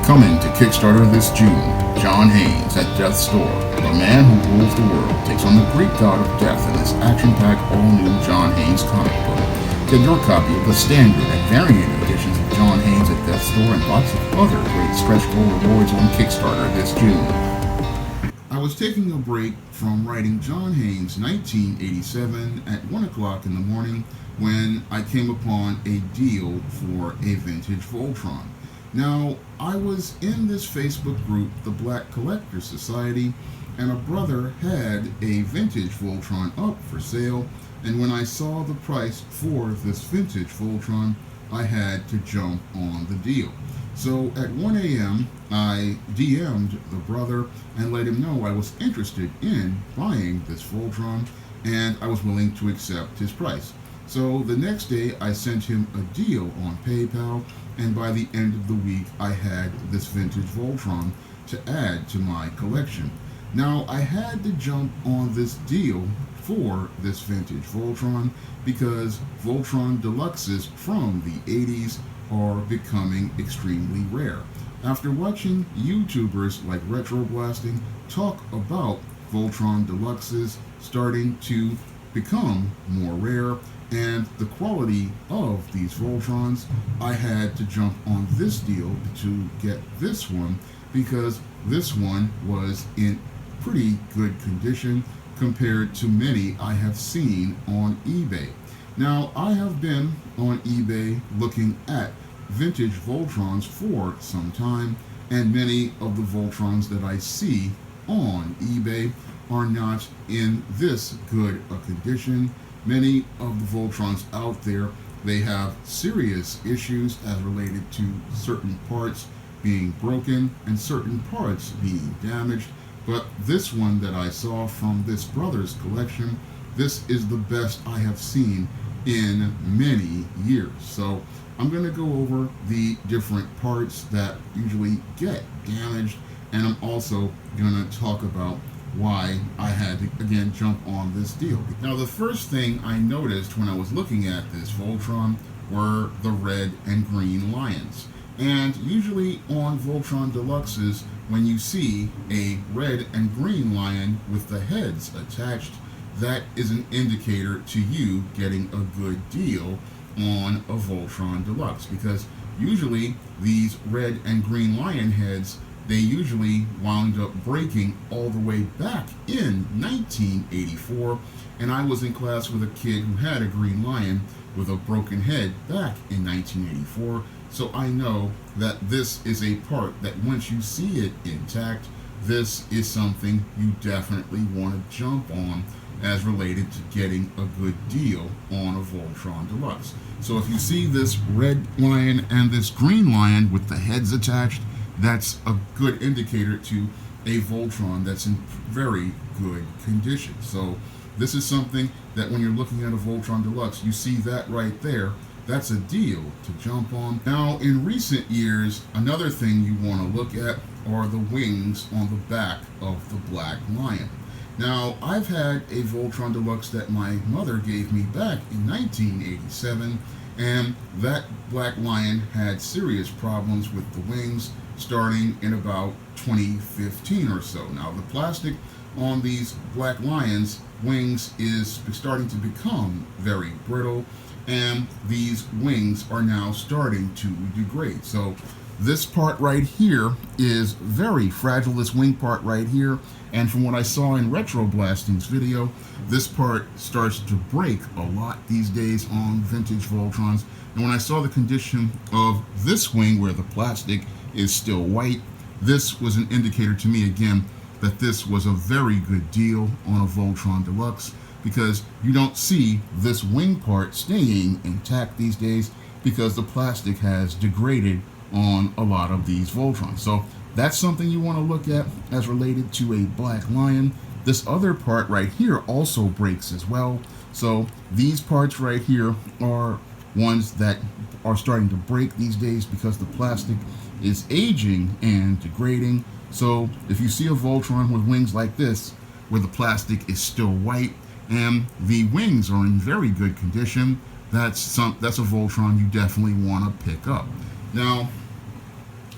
Coming to Kickstarter this June, John Haynes at Death's Door. The man who rules the world takes on the Greek god of death in this action-packed all-new John Haynes comic book. Get your copy of the standard and variant editions of John Haynes at Death's Door and lots of other great stretch goal rewards on Kickstarter this June. I was taking a break from writing John Haynes' 1987 at 1 o'clock in the morning when I came upon a deal for a vintage Voltron. Now, I was in this Facebook group, the Black Collector Society, and a brother had a vintage Voltron up for sale, and when I saw the price for this vintage Voltron, I had to jump on the deal. So at 1 a.m., I DM'd the brother and let him know I was interested in buying this Voltron, and I was willing to accept his price. So the next day, I sent him a deal on PayPal, and by the end of the week, I had this vintage Voltron to add to my collection. Now, I had to jump on this deal for this vintage Voltron because Voltron Deluxes from the 80s are becoming extremely rare. After watching YouTubers like Retro Blasting talk about Voltron Deluxes starting to become more rare, and the quality of these Voltrons, I had to jump on this deal to get this one because this one was in pretty good condition compared to many I have seen on eBay. Now, I have been on eBay looking at vintage Voltrons for some time, and many of the Voltrons that I see on eBay are not in this good a condition. Many of the Voltrons out there, they have serious issues as related to certain parts being broken and certain parts being damaged. But this one that I saw from this brother's collection, this is the best I have seen in many years. So I'm going to go over the different parts that usually get damaged, and I'm also going to talk about why I had to, again, jump on this deal. Now, the first thing I noticed when I was looking at this Voltron were the red and green lions. And usually on Voltron Deluxes, when you see a red and green lion with the heads attached, that is an indicator to you getting a good deal on a Voltron Deluxe, because usually these red and green lion heads, they usually wound up breaking all the way back in 1984, and I was in class with a kid who had a green lion with a broken head back in 1984, so I know that this is a part that once you see it intact, this is something you definitely want to jump on as related to getting a good deal on a Voltron Deluxe. So if you see this red lion and this green lion with the heads attached, that's a good indicator to a Voltron that's in very good condition. So this is something that when you're looking at a Voltron Deluxe, you see that right there. That's a deal to jump on. Now, in recent years, another thing you want to look at are the wings on the back of the Black Lion. Now, I've had a Voltron Deluxe that my mother gave me back in 1987, and that Black Lion had serious problems with the wings starting in about 2015 or so. Now, the plastic on these Black Lions wings is starting to become very brittle, and these wings are now starting to degrade. So this part right here is very fragile, this wing part right here, and from what I saw in Retro Blasting's video, this part starts to break a lot these days on vintage Voltrons. And when I saw the condition of this wing where the plastic is still white, this was an indicator to me again that this was a very good deal on a Voltron Deluxe, because you don't see this wing part staying intact these days because the plastic has degraded on a lot of these Voltrons. So that's something you want to look at as related to a Black Lion. This other part right here also breaks as well. So these parts right here are ones that are starting to break these days because the plastic is aging and degrading. So if you see a Voltron with wings like this, where the plastic is still white and the wings are in very good condition, that's a Voltron you definitely want to pick up. Now,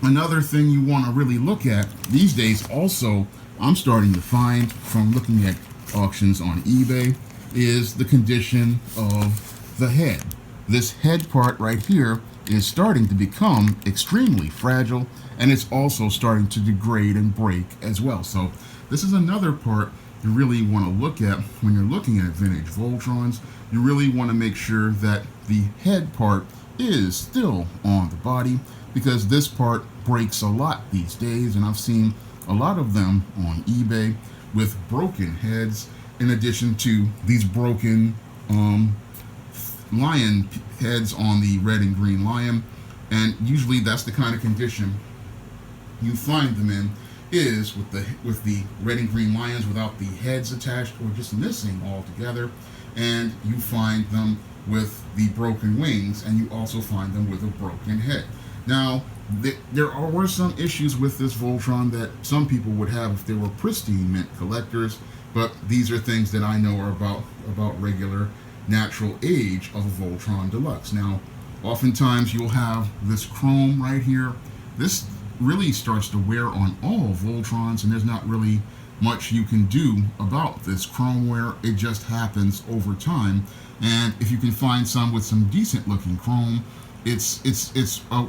Another thing you want to really look at these days, also, I'm starting to find from looking at auctions on eBay, is the condition of the head. This head part right here is starting to become extremely fragile, and it's also starting to degrade and break as well. So this is another part you really want to look at when you're looking at vintage Voltrons. You really want to make sure that the head part is still on the body, because this part breaks a lot these days, and I've seen a lot of them on eBay with broken heads, in addition to these broken lion heads on the red and green lion. And usually that's the kind of condition you find them in, is with the red and green lions without the heads attached or just missing altogether. And you find them with the broken wings, and you also find them with a broken head. Now, there were some issues with this Voltron that some people would have if they were pristine mint collectors, but these are things that I know are about regular natural age of a Voltron Deluxe. Now, oftentimes you'll have this chrome right here. This really starts to wear on all Voltrons, and there's not really much you can do about this chrome wear. It just happens over time. And if you can find some with some decent looking chrome, it's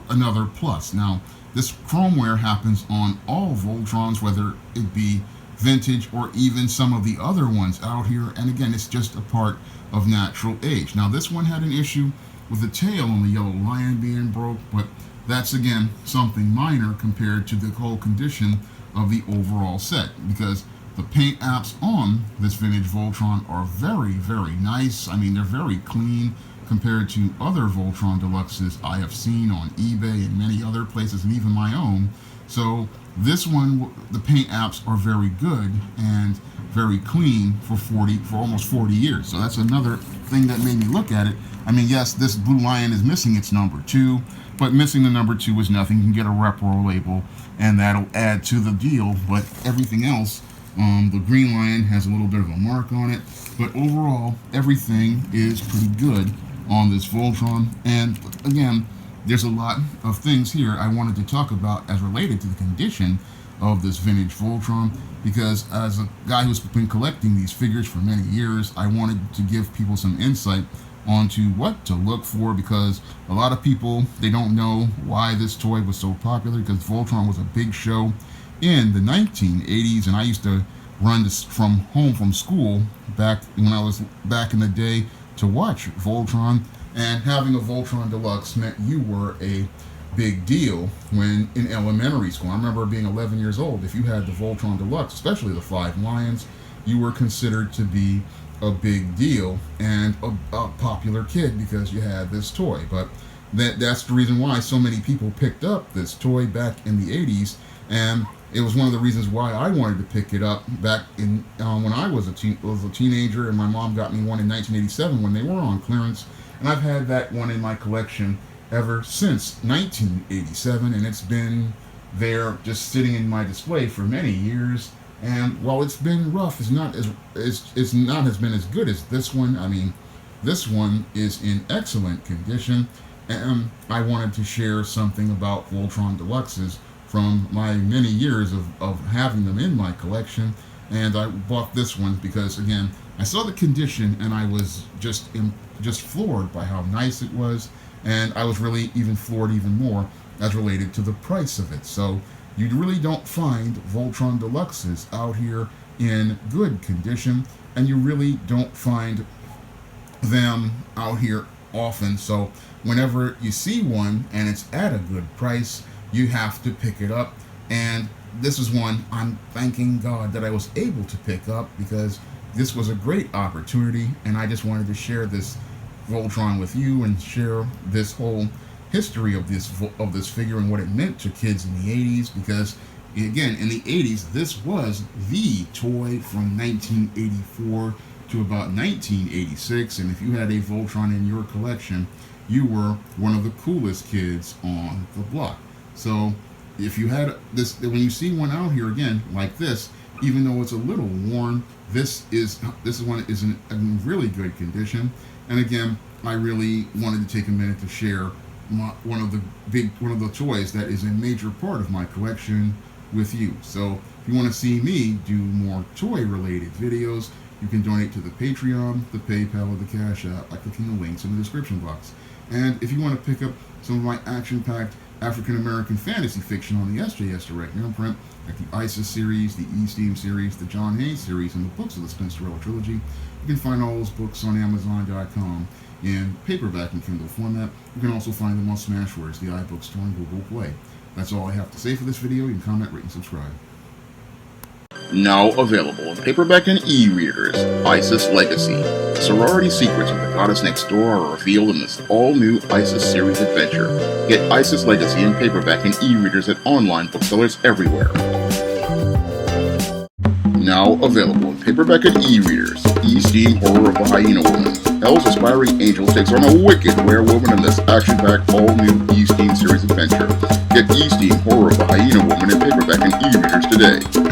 another plus. Now, this chrome wear happens on all Voltrons, whether it be vintage or even some of the other ones out here. And again, it's just a part of natural age. Now, this one had an issue with the tail on the yellow lion being broke, but that's again something minor compared to the whole condition of the overall set, because the paint apps on this vintage Voltron are very, very nice. I mean, they're very clean compared to other Voltron Deluxes I have seen on eBay and many other places, and even my own. So this one, the paint apps are very good and very clean for almost 40 years. So that's another thing that made me look at it. I mean, yes, this blue lion is missing its number 2, but missing the number 2 is nothing. You can get a repro label, and that'll add to the deal. But everything else, the green lion has a little bit of a mark on it, but overall, everything is pretty good on this Voltron. And again, there's a lot of things here I wanted to talk about as related to the condition of this vintage Voltron, because as a guy who's been collecting these figures for many years, I wanted to give people some insight onto what to look for, because a lot of people, they don't know why this toy was so popular, because Voltron was a big show in the 1980s, and I used to run this from school back when I was back in the day to watch Voltron, and having a Voltron Deluxe meant you were a big deal when in elementary school. I remember being 11 years old. If you had the Voltron Deluxe, especially the 5 Lions, you were considered to be a big deal and a popular kid because you had this toy. But that's the reason why so many people picked up this toy back in the 80s, and it was one of the reasons why I wanted to pick it up back in when I was a teenager, and my mom got me one in 1987 when they were on clearance, and I've had that one in my collection ever since 1987, and it's been there just sitting in my display for many years. And while it's been rough, it's not as been as good as this one. I mean, this one is in excellent condition, and I wanted to share something about Voltron Deluxes from my many years of having them in my collection. And I bought this one because, again, I saw the condition and I was just floored by how nice it was, and I was really even floored even more as related to the price of it. So you really don't find Voltron Deluxes out here in good condition, and you really don't find them out here often. So whenever you see one and it's at a good price, you have to pick it up. And this is one I'm thanking God that I was able to pick up, because this was a great opportunity, and I just wanted to share this Voltron with you and share this whole history of this figure and what it meant to kids in the 80s, because again, in the 80s, this was the toy from 1984 to about 1986, and if you had a Voltron in your collection, you were one of the coolest kids on the block. So if you had this, when you see one out here again like this, even though it's a little worn, this one is in really good condition. And again, I really wanted to take a minute to share one of the toys that is a major part of my collection with you. So if you want to see me do more toy related videos, you can donate to the Patreon, the PayPal, or the Cash App by clicking the links in the description box. And if you want to pick up some of my action-packed African American fantasy fiction on the SJS Direct Now print, like the ISIS series, the E-Steam series, the John Haynes series, and the books of the Spinsterella trilogy, you can find all those books on Amazon.com in paperback and Kindle format. You can also find them on Smashwords, the iBook Store, and Google Play. That's all I have to say for this video. You can comment, rate, and subscribe. Now available in paperback and e-readers, ISIS Legacy. The sorority secrets of the goddess next door are revealed in this all-new ISIS series adventure. Get ISIS Legacy in paperback and e-readers at online booksellers everywhere. Now available in paperback and e-readers, E-Steam Horror of the Hyena Woman. Hell's aspiring angel takes on a wicked werewolf in this action-packed all-new E-Steam series adventure. Get E-Steam Horror of the Hyena Woman in paperback and e-readers today.